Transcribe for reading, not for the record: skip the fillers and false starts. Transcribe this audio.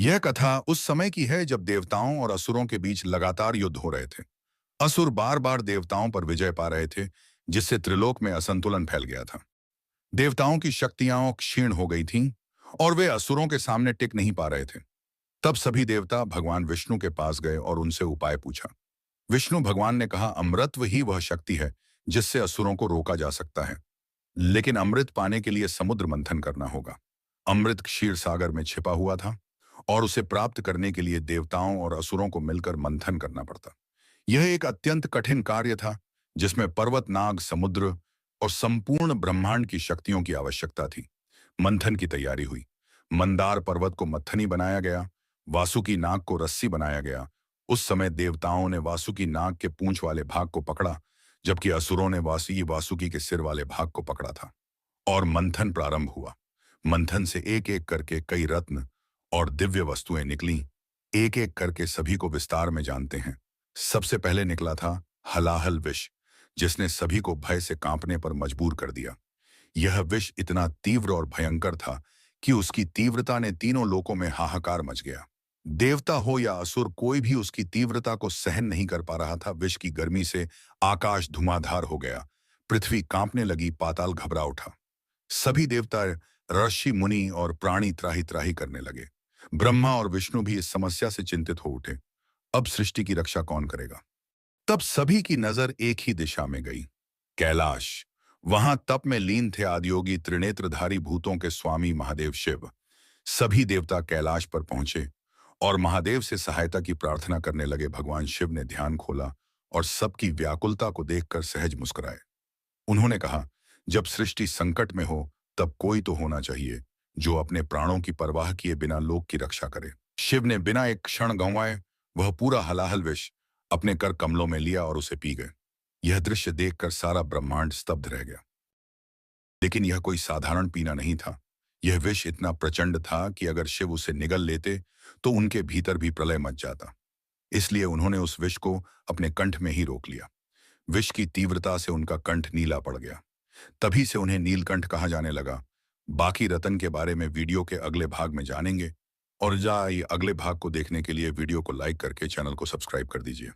यह कथा उस समय की है जब देवताओं और असुरों के बीच लगातार युद्ध हो रहे थे। असुर बार बार देवताओं पर विजय पा रहे थे, जिससे त्रिलोक में असंतुलन फैल गया था। देवताओं की शक्तियां क्षीण हो गई थीं और वे असुरों के सामने टिक नहीं पा रहे थे। तब सभी देवता भगवान विष्णु के पास गए और उनसे उपाय पूछा। विष्णु भगवान ने कहा, अमृतत्व ही वह शक्ति है जिससे असुरों को रोका जा सकता है। लेकिन अमृत पाने के लिए समुद्र मंथन करना होगा। अमृत क्षीर सागर में छिपा हुआ था और उसे प्राप्त करने के लिए देवताओं और असुरों को मिलकर मंथन करना पड़ता। यह एक अत्यंत कठिन कार्य था, जिसमें पर्वत, नाग, समुद्र और संपूर्ण ब्रह्मांड की शक्तियों की आवश्यकता थी। मंथन की तैयारी हुई। मंदार पर्वत को मत्थनी बनाया गया। वासुकी नाग को रस्सी बनाया गया। उस समय देवताओं ने वासुकी नाग के पूंछ वाले भाग को पकड़ा, जबकि असुरों ने वासुकी के सिर वाले भाग को पकड़ा था। और मंथन प्रारंभ हुआ। मंथन से एक एक करके कई रत्न और दिव्य वस्तुएं निकलीं। एक एक करके सभी को विस्तार में जानते हैं। सबसे पहले निकला था हलाहल विष, जिसने सभी को भय से कांपने पर मजबूर कर दिया। यह विष इतना तीव्र और भयंकर था कि उसकी तीव्रता ने तीनों लोकों में हाहाकार मच गया। देवता हो या असुर, कोई भी उसकी तीव्रता को सहन नहीं कर पा रहा था। विष की गर्मी से आकाश धुआंधार हो गया। पृथ्वी कांपने लगी, पाताल घबरा उठा। सभी देवता, ऋषि, मुनि और प्राणी त्राही त्राही करने लगे। ब्रह्मा और विष्णु भी इस समस्या से चिंतित हो उठे। अब सृष्टि की रक्षा कौन करेगा? तब सभी की नजर एक ही दिशा में गई, कैलाश। वहां तप में लीन थे आदियोगी त्रिनेत्रधारी भूतों के स्वामी महादेव शिव। सभी देवता कैलाश पर पहुंचे और महादेव से सहायता की प्रार्थना करने लगे। भगवान शिव ने ध्यान खोला और सबकी व्याकुलता को देखकर सहज मुस्कुराए। उन्होंने कहा, जब सृष्टि संकट में हो तब कोई तो होना चाहिए जो अपने प्राणों की परवाह किए बिना लोक की रक्षा करे। शिव ने बिना एक क्षण गंवाए वह पूरा हलाहल विष अपने कर कमलों में लिया और उसे पी गए। यह दृश्य देखकर सारा ब्रह्मांड स्तब्ध रह गया। लेकिन यह कोई साधारण पीना नहीं था। यह विष इतना प्रचंड था कि अगर शिव उसे निगल लेते तो उनके भीतर भी प्रलय मच जाता। इसलिए उन्होंने उस विष को अपने कंठ में ही रोक लिया। विष की तीव्रता से उनका कंठ नीला पड़ गया। तभी से उन्हें नीलकंठ कहा जाने लगा। बाकी रतन के बारे में वीडियो के अगले भाग में जानेंगे। और अगले भाग को देखने के लिए वीडियो को लाइक करके चैनल को सब्सक्राइब कर दीजिए।